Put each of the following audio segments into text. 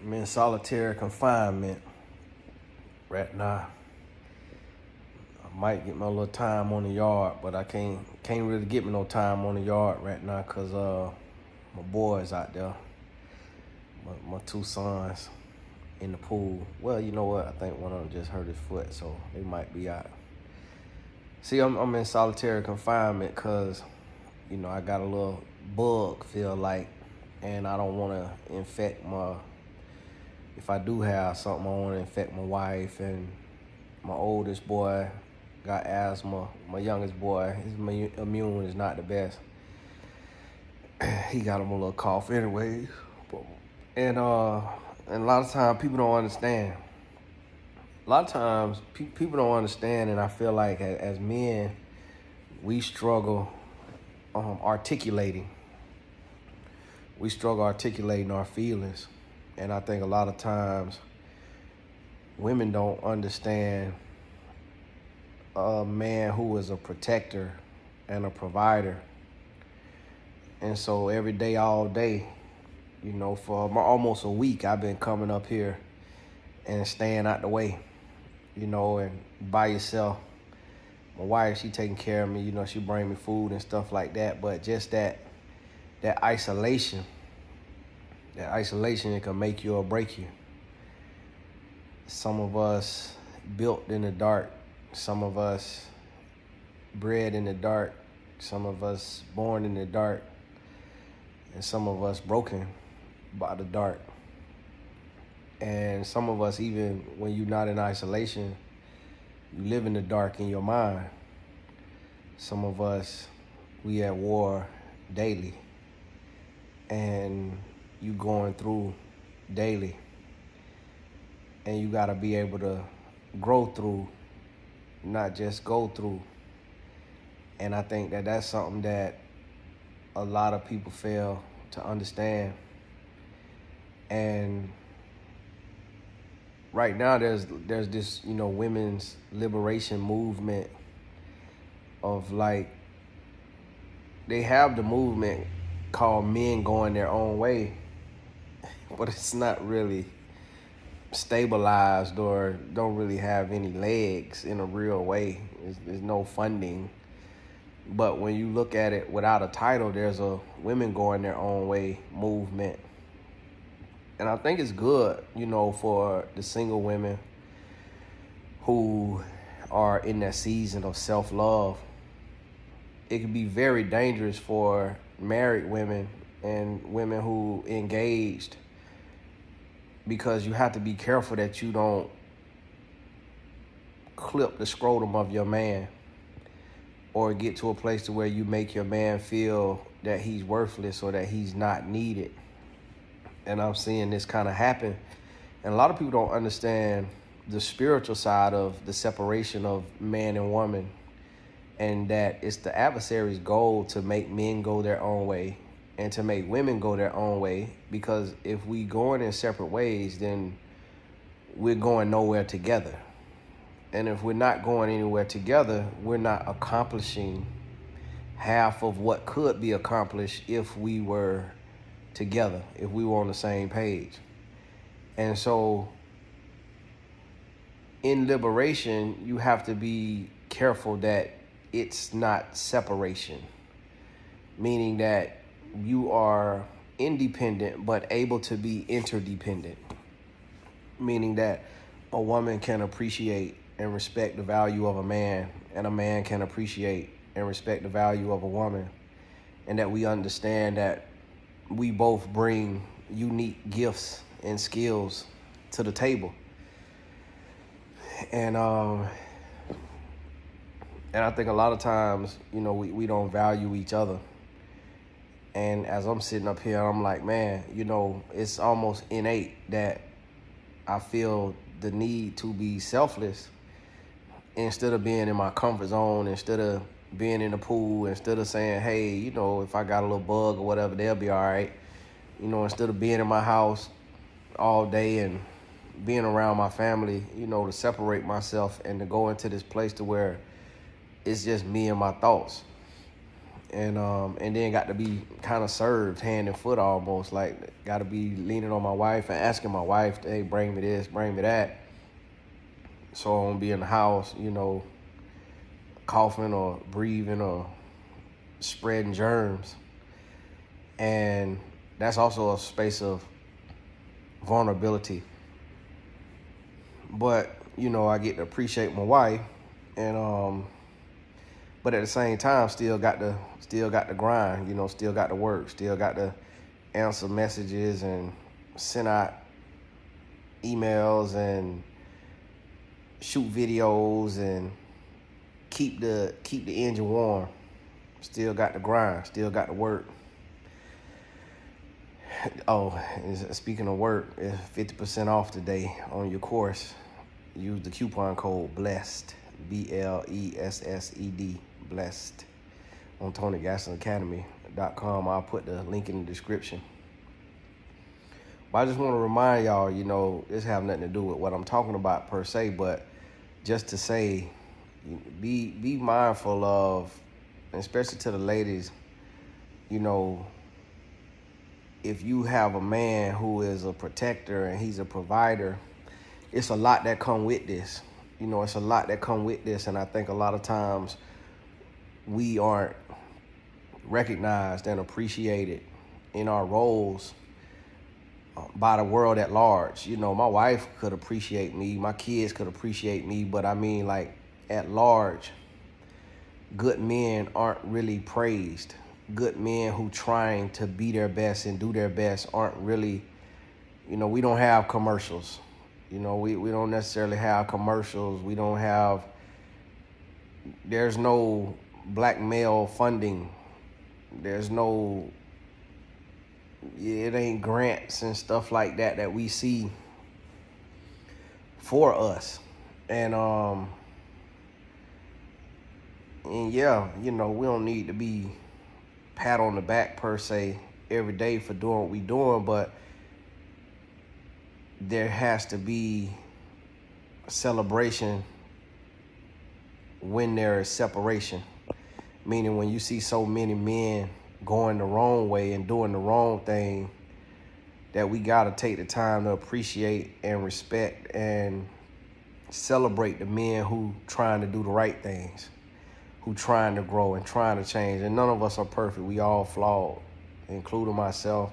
I'm in solitary confinement right now. I might get my little time on the yard, but I can't really get me no time on the yard right now because my boys out there, my two sons in the pool. Well, you know what? I think one of them just hurt his foot, so they might be out. See, I'm in solitary confinement because, you know, I got a little bug, feel like, and I don't want to infect if I do have something, I want to infect my wife, and my oldest boy got asthma. My youngest boy, his immune is not the best. He got him a little cough anyways. And a lot of times people don't understand. A lot of times people don't understand, and I feel like as men, we struggle articulating. We struggle articulating our feelings. And I think a lot of times women don't understand a man who is a protector and a provider. And so every day, all day, you know, for almost a week, I've been coming up here and staying out the way, you know, and by yourself. My wife, she taking care of me, you know, she bring me food and stuff like that. But just that isolation, it can make you or break you. Some of us built in the dark. Some of us bred in the dark. Some of us born in the dark. And some of us broken by the dark. And some of us, even when you're not in isolation, you live in the dark in your mind. Some of us, we at war daily. And you going through daily, and you got to be able to grow through, not just go through. And I think that's something that a lot of people fail to understand. And right now there's this, you know, women's liberation movement of, like, they have the movement called Men Going Their Own Way, but it's not really stabilized or don't really have any legs in a real way. There's no funding. But when you look at it without a title, there's a Women Going Their Own Way movement. And I think it's good, you know, for the single women who are in that season of self-love. It can be very dangerous for married women and women who engaged, because you have to be careful that you don't clip the scrotum of your man or get to a place to where you make your man feel that he's worthless or that he's not needed. And I'm seeing this kind of happen. And a lot of people don't understand the spiritual side of the separation of man and woman, and that it's the adversary's goal to make men go their own way and to make women go their own way. Because if we going in separate ways, then we're going nowhere together. And if we're not going anywhere together, we're not accomplishing half of what could be accomplished if we were together, if we were on the same page. And so in liberation, you have to be careful that it's not separation, meaning that you are independent but able to be interdependent, meaning that a woman can appreciate and respect the value of a man, and a man can appreciate and respect the value of a woman, and that we understand that we both bring unique gifts and skills to the table. And I think a lot of times, you know, we don't value each other. And as I'm sitting up here, I'm like, man, you know, it's almost innate that I feel the need to be selfless instead of being in my comfort zone, instead of being in the pool, instead of saying, hey, you know, if I got a little bug or whatever, they'll be all right. You know, instead of being in my house all day and being around my family, you know, to separate myself and to go into this place to where it's just me and my thoughts. and then got to be kind of served hand and foot almost, like got to be leaning on my wife and asking my wife, hey, bring me this, bring me that. So I won't be in the house, coughing or breathing or spreading germs. And that's also a space of vulnerability. But, I get to appreciate my wife, and but at the same time still got to grind, still got to work, still got to answer messages and send out emails and shoot videos and keep the engine warm. Still got to grind, still got to work. Oh, speaking of work, it's 50% off today on your course. Use the coupon code BLESSED, BLESSED, BLESSED, on TonyGastonAcademy.com. I'll put the link in the description. But I just want to remind y'all, this have nothing to do with what I'm talking about per se, but just to say, be mindful of, especially to the ladies, if you have a man who is a protector and he's a provider, it's a lot that come with this. It's a lot that come with this, and I think a lot of times we aren't recognized and appreciated in our roles by the world at large. My wife could appreciate me, my kids could appreciate me, but I mean, like, at large, good men aren't really praised. Good men who trying to be their best and do their best aren't really, we don't have commercials. We don't necessarily have commercials. There's no black male funding. There's no, it ain't grants and stuff like that we see for us. And yeah, we don't need to be pat on the back per se every day for doing what we doing, but there has to be a celebration when there is separation. Meaning when you see so many men going the wrong way and doing the wrong thing, that we got to take the time to appreciate and respect and celebrate the men who trying to do the right things, who trying to grow and trying to change. And none of us are perfect. We all flawed, including myself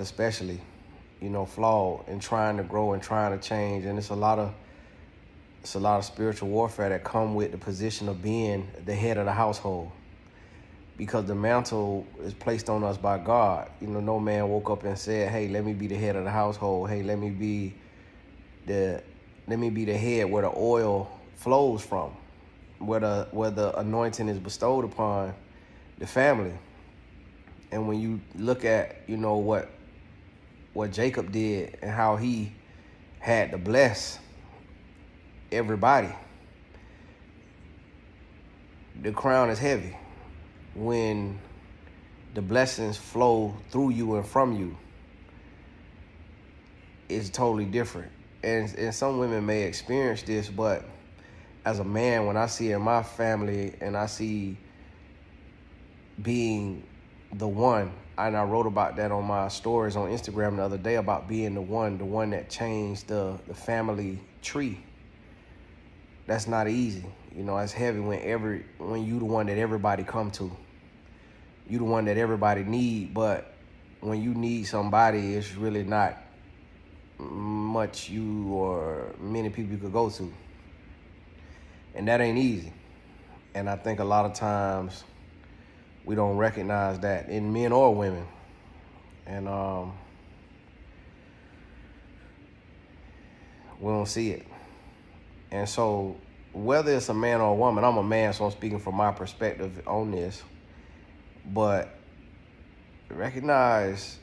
especially, flawed and trying to grow and trying to change. And it's a lot of spiritual warfare that come with the position of being the head of the household, because the mantle is placed on us by God. No man woke up and said, hey, let me be the head of the household. Hey, let me be the head where the oil flows from, where the anointing is bestowed upon the family. And when you look at, what Jacob did and how he had to bless everybody, the crown is heavy when the blessings flow through you and from you. It's totally different. And some women may experience this, but as a man, when I see in my family and I see being the one, and I wrote about that on my stories on Instagram the other day about being the one that changed the family tree. That's not easy. It's heavy when you the one that everybody come to. You the one that everybody need, but when you need somebody, it's really not much you or many people you could go to. And that ain't easy. And I think a lot of times we don't recognize that in men or women. And we don't see it. And so whether it's a man or a woman, I'm a man, so I'm speaking from my perspective on this, but recognize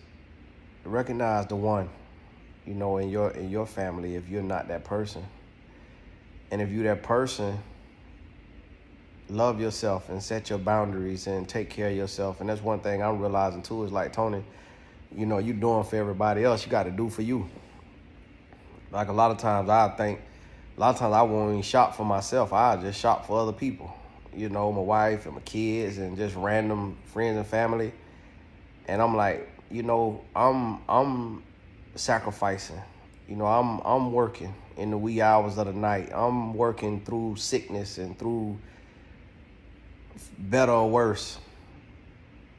the one, in your family if you're not that person. And if you're that person, love yourself and set your boundaries and take care of yourself. And that's one thing I'm realizing too, is like, Tony, you're doing for everybody else, you got to do for you. Like a lot of times I won't even shop for myself. I just shop for other people. you know, my wife and my kids and just random friends and family. And I'm like, you know, I'm sacrificing. You know, I'm working in the wee hours of the night. I'm working through sickness and through better or worse.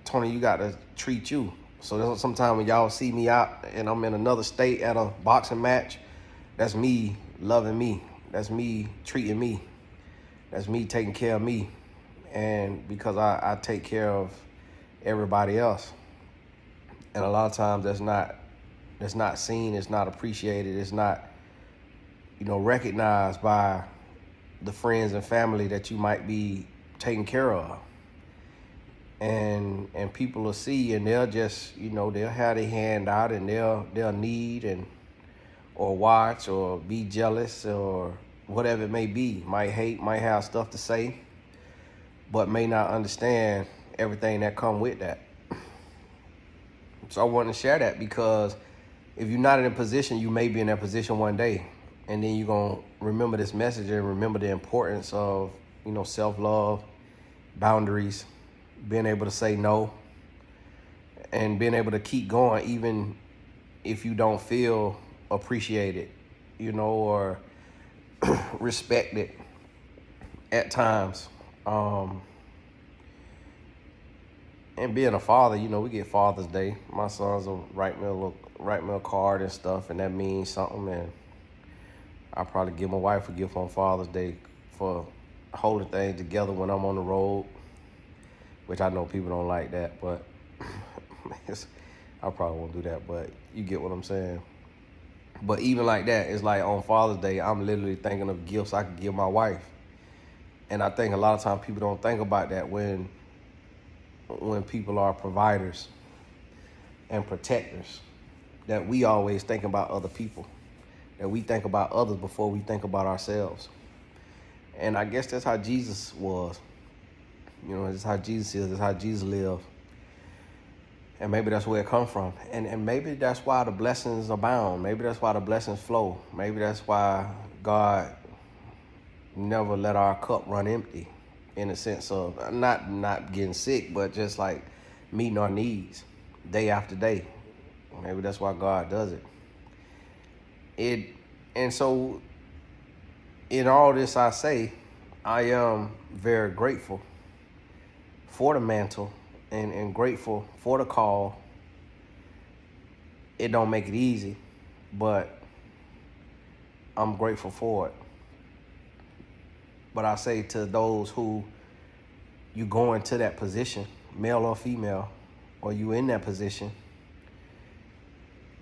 Tony, you got to treat you. So sometimes when y'all see me out and I'm in another state at a boxing match, that's me loving me. That's me treating me. That's me taking care of me. And because I take care of everybody else. And a lot of times that's not seen, it's not appreciated, it's not, you know, recognized by the friends and family that you might be taking care of. And people will see and they'll just, you know, they'll have their hand out and they'll need and or watch or be jealous or whatever it may be. Might hate, might have stuff to say, but may not understand everything that come with that. So I want to share that because if you're not in a position, you may be in that position one day. And then you're going to remember this message and remember the importance of, you know, self-love, boundaries, being able to say no, and being able to keep going even if you don't feel appreciated, you know, or respected at times. And being a father, you know, we get Father's Day. My sons will write me a card and stuff, and that means something. And I'll probably give my wife a gift on Father's Day for holding things together when I'm on the road, which I know people don't like that, but I probably won't do that, but you get what I'm saying. But even like that, it's like on Father's Day, I'm literally thinking of gifts I could give my wife. And I think a lot of times people don't think about that when people are providers and protectors, that we always think about other people, that we think about others before we think about ourselves. And I guess that's how Jesus was. You know, that's how Jesus is, that's how Jesus lived. And maybe that's where it comes from. And maybe that's why the blessings abound. Maybe that's why the blessings flow. Maybe that's why God never let our cup run empty, in a sense of not getting sick, but just like meeting our needs day after day. Maybe that's why God does it. And so in all this I say, I am very grateful for the mantle and grateful for the call. It don't make it easy, but I'm grateful for it. But I say to those who you go into that position, male or female, or you in that position,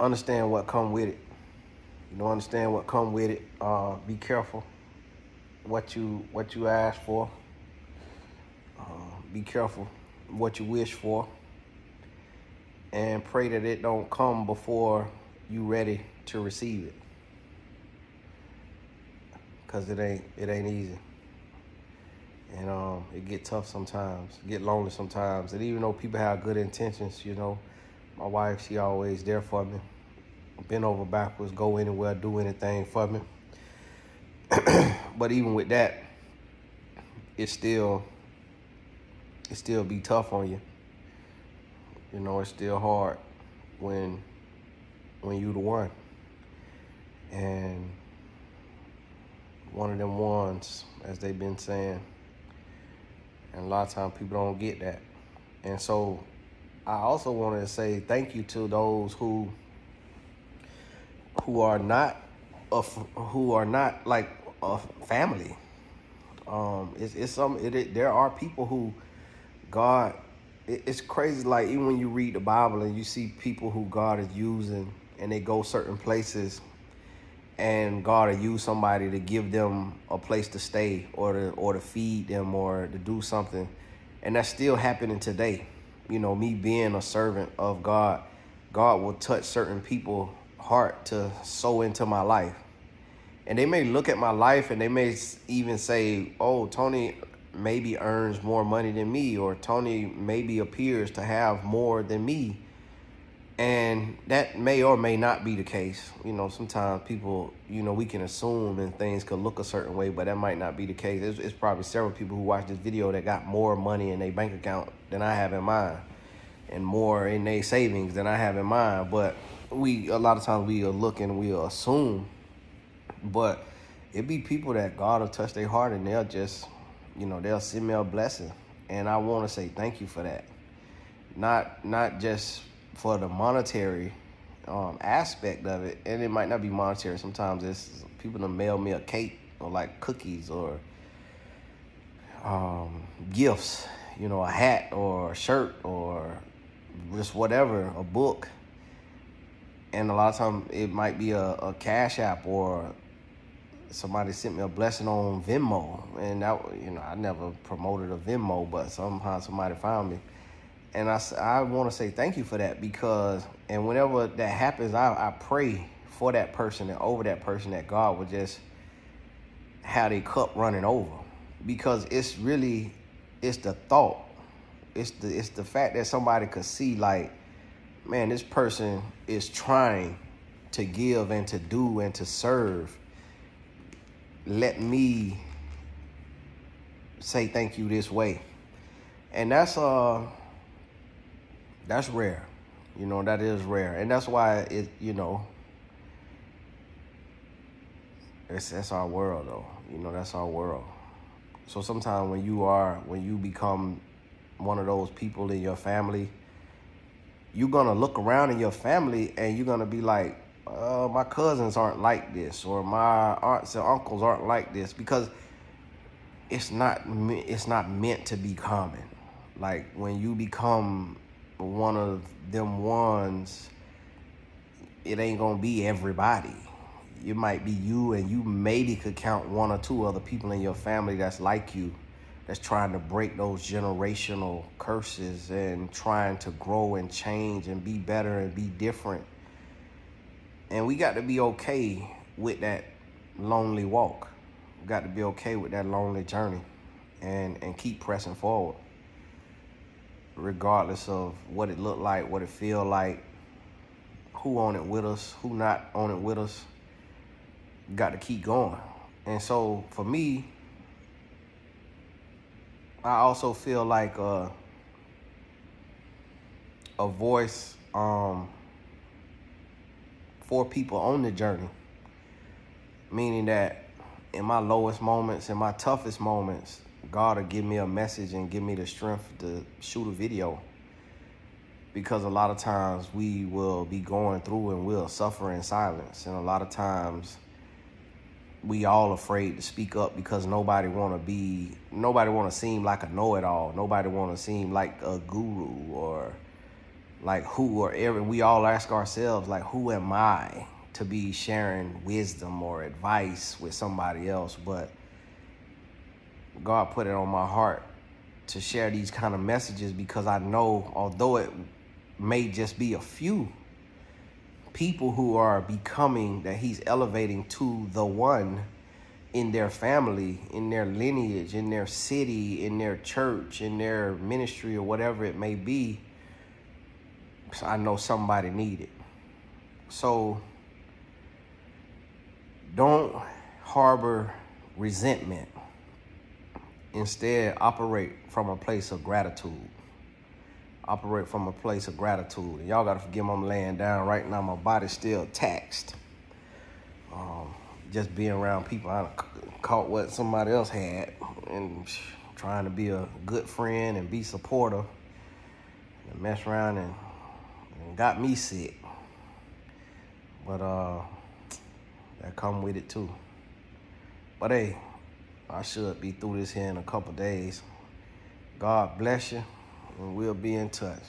understand what come with it. You know, understand what come with it. Be careful what you ask for. Be careful what you wish for, and pray that it don't come before you ready to receive it, because it ain't easy. And it get tough sometimes, get lonely sometimes. And even though people have good intentions, you know, my wife, she always there for me. Bend over backwards, go anywhere, do anything for me. But even with that, it still be tough on you. You know, it's still hard when you the one. And one of them ones, as they've been saying. And a lot of times people don't get that. And so I also wanted to say thank you to those who are not like a family. There are people who God, it's crazy. Like even when you read the Bible and you see people who God is using and they go certain places, and God will use somebody to give them a place to stay or to feed them or to do something. And that's still happening today. You know, me being a servant of God, God will touch certain people's heart to sow into my life. And they may look at my life and they may even say, oh, Tony maybe earns more money than me, or Tony maybe appears to have more than me. And that may or may not be the case. You know, sometimes people, you know, we can assume and things could look a certain way, but that might not be the case. It's probably several people who watch this video that got more money in their bank account than I have in mine, and more in their savings than I have in mine. But a lot of times we'll look and we'll assume, but it be people that God will touch their heart and they'll just, you know, they'll send me a blessing. And I want to say thank you for that. Not just for the monetary aspect of it, and it might not be monetary. Sometimes it's people that mail me a cake or like cookies or gifts, you know, a hat or a shirt or just whatever, a book. And a lot of times it might be a Cash App, or somebody sent me a blessing on Venmo. And that, you know, I never promoted a Venmo, but somehow somebody found me. And I want to say thank you for that, because, and whenever that happens, I pray for that person and over that person that God would just have their cup running over, because it's the thought. It's the fact that somebody could see, like, man, this person is trying to give and to do and to serve. Let me say thank you this way. And that's rare. You know, that is rare. And that's why it, you know, that's our world though. You know, that's our world. So sometimes when you become one of those people in your family, you're gonna look around in your family and you're gonna be like, my cousins aren't like this, or my aunts and uncles aren't like this, because it's not meant to be common. Like, when you become one of them ones, it ain't gonna be everybody. It might be you, and you maybe could count one or two other people in your family that's like you, that's trying to break those generational curses and trying to grow and change and be better and be different. And we got to be okay with that lonely walk. We got to be okay with that lonely journey, and keep pressing forward, regardless of what it look like, what it feel like, who on it with us, who not on it with us. Got to keep going. And so for me, I also feel like a voice for people on the journey, meaning that in my lowest moments, in my toughest moments, God will give me a message and give me the strength to shoot a video. Because a lot of times we will be going through and we'll suffer in silence. And a lot of times we all afraid to speak up, because nobody want to seem like a know-it-all. Nobody want to seem like a guru, or like we all ask ourselves, like, who am I to be sharing wisdom or advice with somebody else? But God put it on my heart to share these kind of messages, because I know, although it may just be a few people who are becoming, that he's elevating to the one in their family, in their lineage, in their city, in their church, in their ministry, or whatever it may be, I know somebody need it. So don't harbor resentment. Instead, operate from a place of gratitude. Operate from a place of gratitude. And y'all got to forgive me, I'm laying down right now. My body's still taxed. Just being around people, I caught what somebody else had, and trying to be a good friend and be supportive, and mess around and got me sick. But that come with it too. But hey, I should be through this here in a couple days. God bless you, and we'll be in touch.